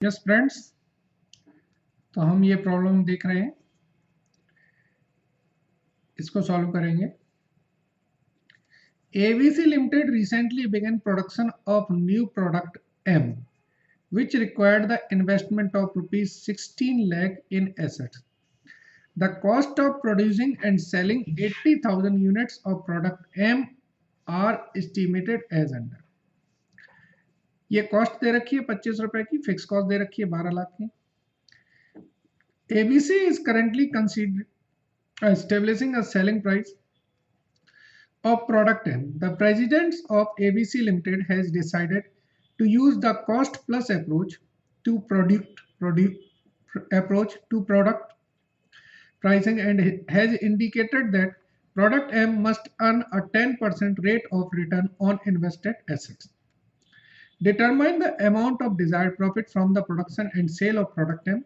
Yes friends, तो हम ये प्रॉब्लम देख रहे हैं, इसको सॉल्व करेंगे। ABC Limited recently began production of new product M, which required the investment of rupees 16 lakh in assets. The cost of producing and selling 80,000 units of product M are estimated as under. ये cost दे रखी है 25 रुपए की, fix cost दे रखी है 12 लाख की। ABC is currently establishing a selling price of product M. The president of ABC Limited has decided to use the cost plus approach to product pricing and has indicated that product M must earn a 10% rate of return on invested assets. Determine the amount of desired profit from the production and sale of product M.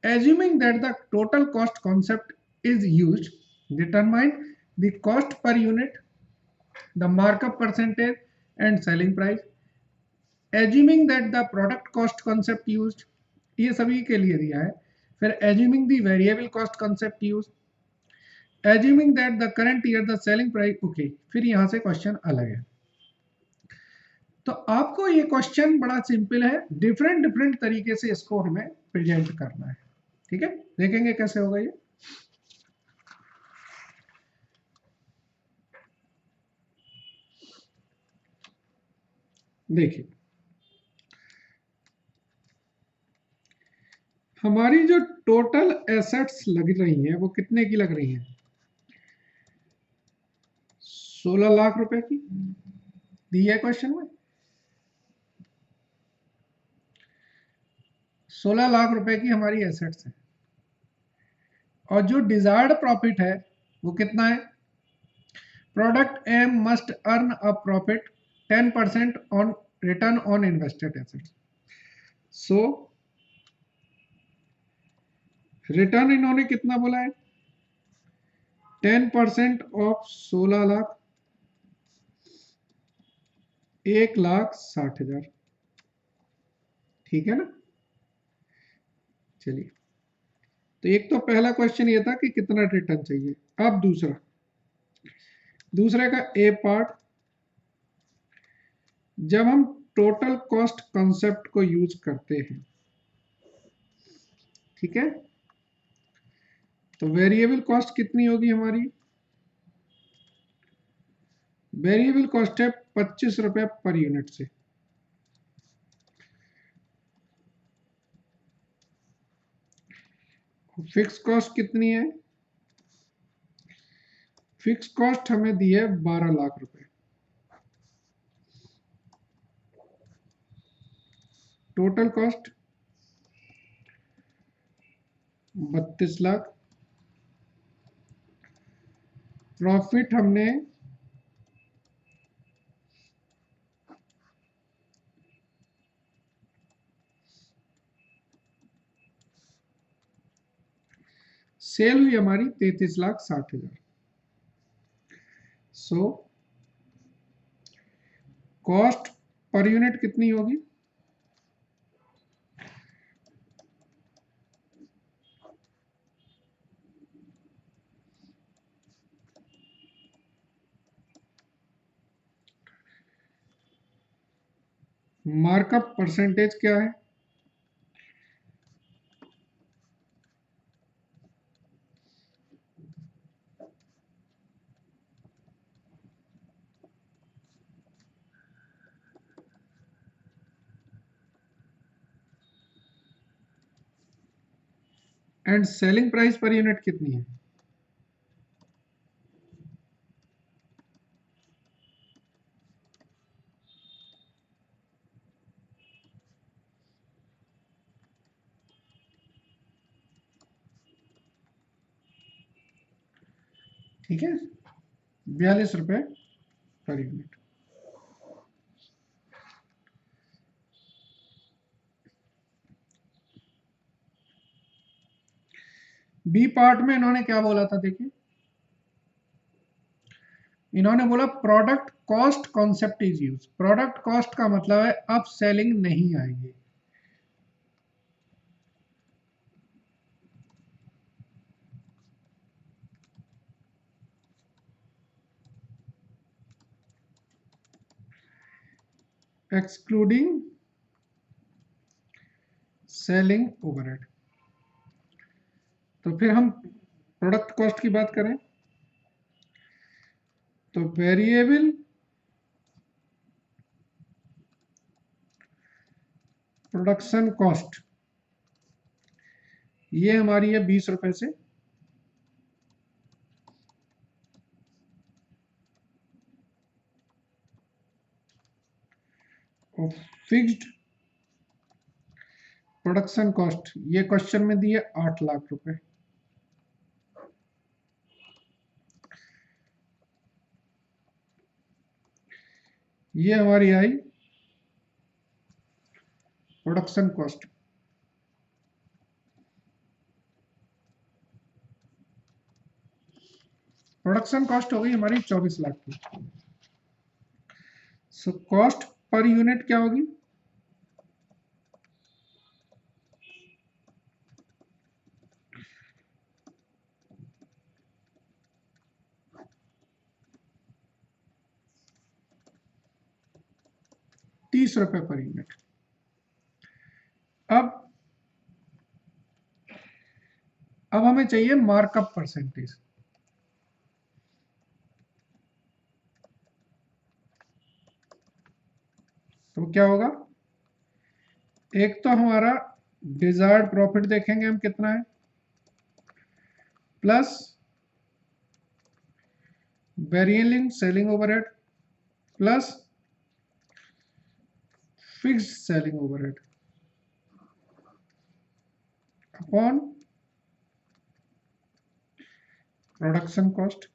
Assuming that the total cost concept is used, determine the cost per unit, the markup percentage and selling price. Assuming that the product cost concept used, ये सभी के लिए दिया है। फिर assuming the variable cost concept used, assuming that the current year the selling price, okay, फिर यहाँ से क्वेश्चन अलग है। तो आपको ये क्वेश्चन बड़ा सिंपल है, डिफरेंट तरीके से इसको हमें प्रेजेंट करना है। ठीक है, देखेंगे कैसे होगा ये। देखिए, हमारी जो टोटल एसेट्स लग रही हैं वो कितने की लग रही हैं? 16 लाख रुपए की दी है क्वेश्चन में। 16 लाख रुपए की हमारी एसेट्स है और जो डिजायर्ड प्रॉफिट है वो कितना है? Product M must earn a profit 10% on return on invested assets. So return इन्होंने कितना बोला है? 10% ऑफ 16 लाख, 1,60,000। ठीक है ना। चलिए, तो एक तो पहला क्वेश्चन ये था कि कितना रिटर्न चाहिए। अब दूसरे का ए पार्ट, जब हम टोटल कॉस्ट कॉन्सेप्ट को यूज करते हैं, ठीक है, तो वेरिएबल कॉस्ट कितनी होगी हमारी? वेरिएबल कॉस्ट है 25 रुपए पर यूनिट से। फिक्स कॉस्ट कितनी है? फिक्स कॉस्ट हमें दी है 12 लाख रुपए। Total cost 32 lakh. प्रॉफिट हमने सेल हुई हमारी 33,60,000। सो कॉस्ट पर यूनिट कितनी होगी? मार्कअप परसेंटेज क्या है? And selling price per unit कितनी है? ठीक है, 42 रुपए पर यूनिट। बी पार्ट में इन्होंने क्या बोला था? देखिए, इन्होंने बोला product cost concept is use. Product cost का मतलब है अब सेलिंग नहीं आएंगे। Excluding selling overhead. तो फिर हम प्रोडक्ट कॉस्ट की बात करें तो वेरिएबल प्रोडक्शन कॉस्ट ये हमारी है 20 रुपए से, और फिक्स्ड प्रोडक्शन कॉस्ट ये क्वेश्चन में दी है 8 लाख रुपए। ये हमारी आई प्रोडक्शन कॉस्ट। प्रोडक्शन कॉस्ट हो गई हमारी 24 लाख की। सो कॉस्ट पर यूनिट क्या होगी? ₹30 पर यूनिट। अब हमें चाहिए मार्कअप परसेंटेज। तो क्या होगा? एक तो हमारा डिजायर्ड प्रॉफिट देखेंगे हम कितना है, plus variable selling overhead plus fixed selling overhead upon production cost.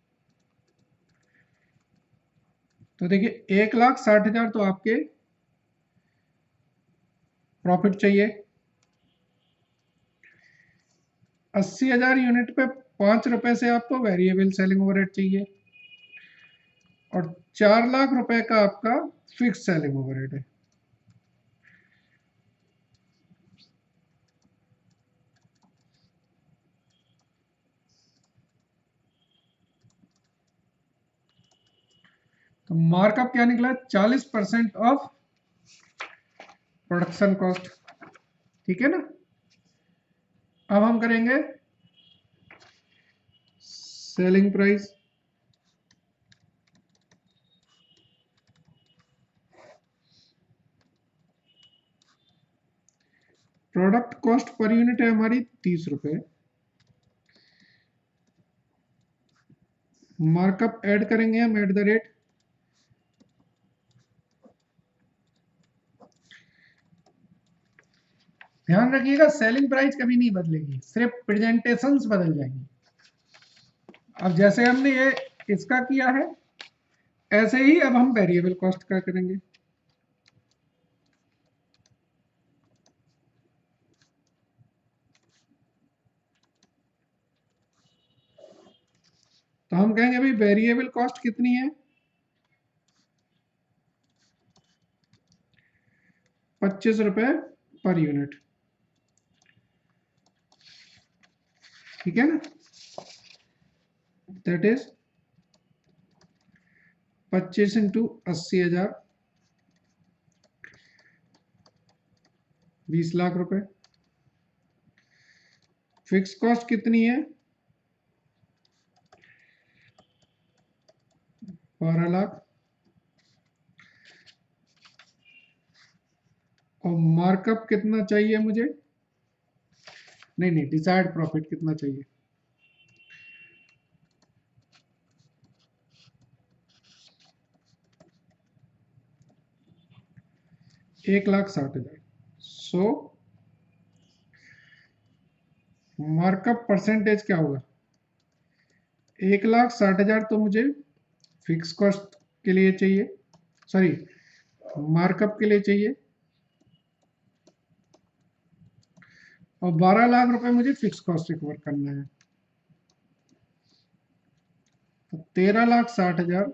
तो देखिए 1,60,000 तो आपके प्रॉफिट चाहिए, 80,000 यूनिट पे 5 रुपए से आपको वेरिएबल सेलिंग ओवरहेड चाहिए, और 4 लाख रुपए का आपका फिक्स सेलिंग ओवरहेड है। तो मार्कअप क्या निकला? 40% ऑफ प्रोडक्शन कॉस्ट। ठीक है ना? अब हम करेंगे selling price. Product cost per unit है हमारी 30 रुपए। मार्कअप ऐड करेंगे हम एट द रेट, ध्यान रखिएगा सेलिंग प्राइस कभी नहीं बदलेगी, सिर्फ प्रेजेंटेशंस बदल जाएंगी। अब जैसे हमने ये इसका किया है, ऐसे ही अब हम वेरिएबल कॉस्ट का करेंगे। तो हम कहेंगे भाई वेरिएबल कॉस्ट कितनी है? 25 रुपए पर यूनिट। ठीक है ना? दैट इज 25 इंटू 80,000, 20 लाख रुपए। फिक्स कॉस्ट कितनी है? 12 लाख। और मार्कअप कितना चाहिए मुझे? नहीं, डिजायर्ड प्रॉफिट कितना चाहिए? 1,60,000। सो मार्कअप परसेंटेज क्या होगा? 1,60,000 तो मुझे फिक्स कॉस्ट के लिए चाहिए, सॉरी मार्कअप के लिए चाहिए, और 12 लाख रुपए मुझे फिक्स कॉस्ट रिकवर करना है। तो 13,60,000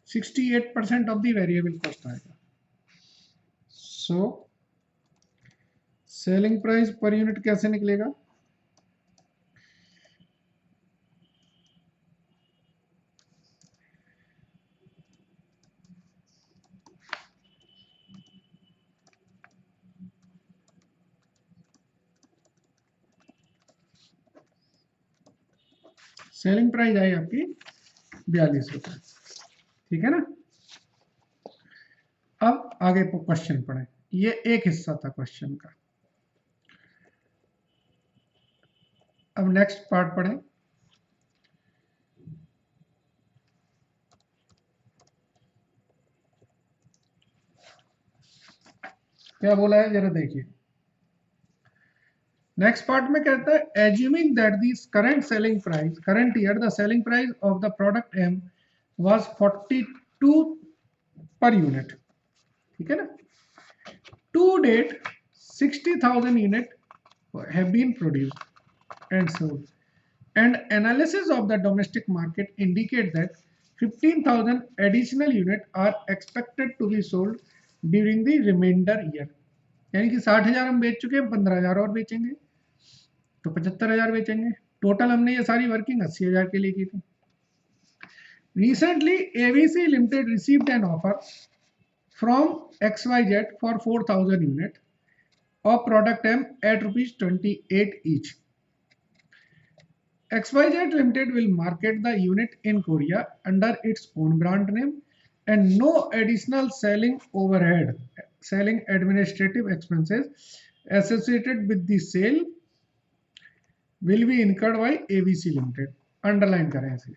68% ऑफ द वेरिएबल कॉस्ट आएगा। So selling price per unit कैसे निकलेगा? सेलिंग प्राइस आई आपकी 42 रुपए, ठीक है ना। अब आगे क्वेश्चन पढ़े, ये एक हिस्सा था क्वेश्चन का। अब नेक्स्ट पार्ट पढ़े। क्या बोला है जरा देखिए। नेक्स्ट पार्ट में कहता है assuming that this current selling price, current year the selling price of the product M was 42 per unit, ठीक है ना। To date 60,000 unit have been produced and sold, and analysis of the domestic market indicate that 15,000 additional units are expected to be sold during the remainder year। यानी कि 60,000 हम बेच चुके हैं, 15,000 और बेचेंगे तो 75,000 बेचेंगे। टोटल हमने ये सारी वर्किंग 80,000 के लिए की थी। Recently, ABC Limited received an offer from XYZ for 4,000 units of product M at rupees 28 each। XYZ Limited will market the unit in Korea under its own brand name, and no additional selling overhead, selling administrative expenses associated with the sale will be incurred by ABC Limited। Underline करें इसे।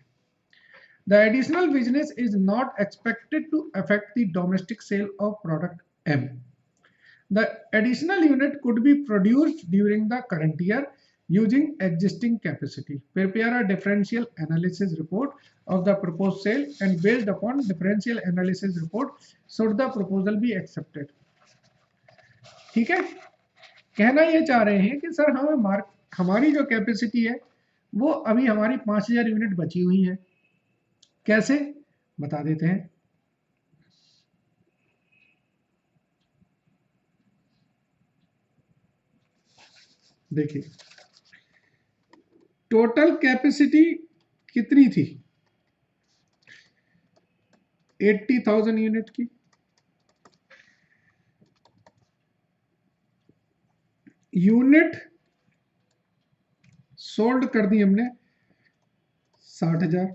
The additional business is not expected to affect the domestic sale of product M। The additional unit could be produced during the current year using existing capacity। Prepare a differential analysis report of the proposed sale, and based upon differential analysis report should the proposal be accepted। ठीक है, कहना ये चाह रहे हैं कि sir हमारी जो कैपेसिटी है वो अभी हमारी 5,000 यूनिट बची हुई है। कैसे, बता देते हैं। देखिए टोटल कैपेसिटी कितनी थी? 80,000 यूनिट की। यूनिट सोल्ड कर दी हमने 60,000।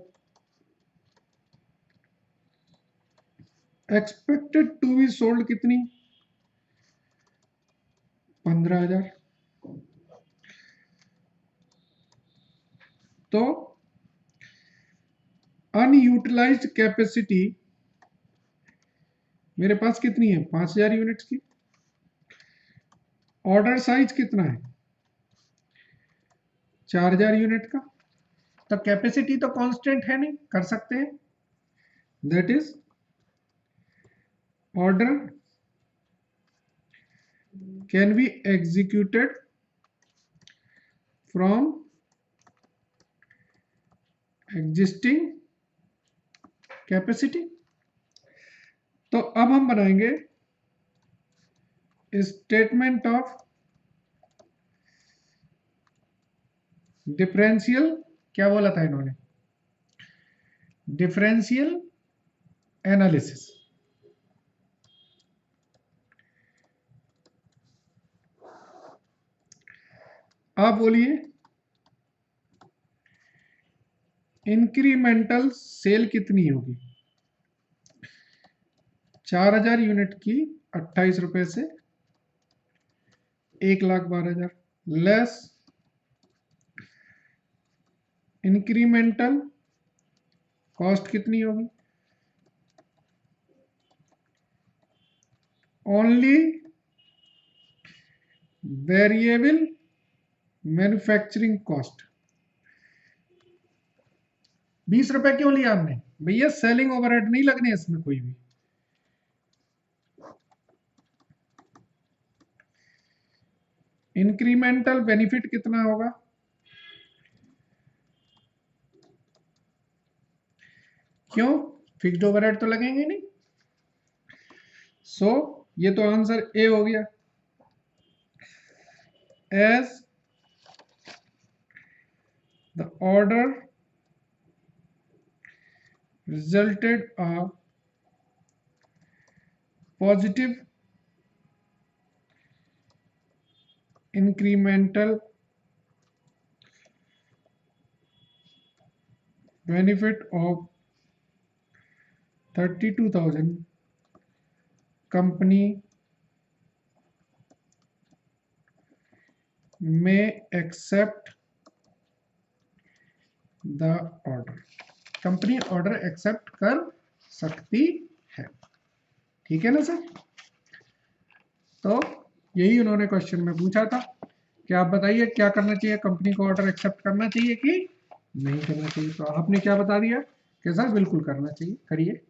एक्सपेक्टेड टू बी सोल्ड कितनी? 15,000। तो अनयूटिलाइज्ड कैपेसिटी मेरे पास कितनी है? 5,000 यूनिट्स की। ऑर्डर साइज कितना है? 4,000 यूनिट का। तो कैपेसिटी तो कांस्टेंट है नहीं, कर सकते हैं। That is order can be executed from existing capacity. तो अब हम बनाएंगे स्टेटमेंट ऑफ डिफरेंशियल, क्या बोला था इन्होंने? Differential analysis. आप बोलिए इंक्रीमेंटल सेल कितनी होगी? 4,000 यूनिट की 28 रुपए से 1,12,000 लेस इंक्रीमेंटल कॉस्ट कितनी होगी? Only variable manufacturing cost. 20 रुपए क्यों लिया हमने? भैया सेलिंग ओवरहेड नहीं लगने इसमें कोई भी। इंक्रीमेंटल बेनिफिट कितना होगा? क्यों? फिक्स्ड ओवरहेड तो लगेंगे नहीं। सो ये तो आंसर ए हो गया। as the order resulted a positive incremental benefit of 32,000, company may accept the order. Company order accept कर सकती है। ठीक है ना सर? तो यही उन्होंने क्वेश्चन में पूछा था कि आप बताइए क्या करना चाहिए, कंपनी को ऑर्डर एक्सेप्ट करना चाहिए कि नहीं करना चाहिए। तो आपने क्या बता दिया कि सर बिल्कुल करना चाहिए, करिए।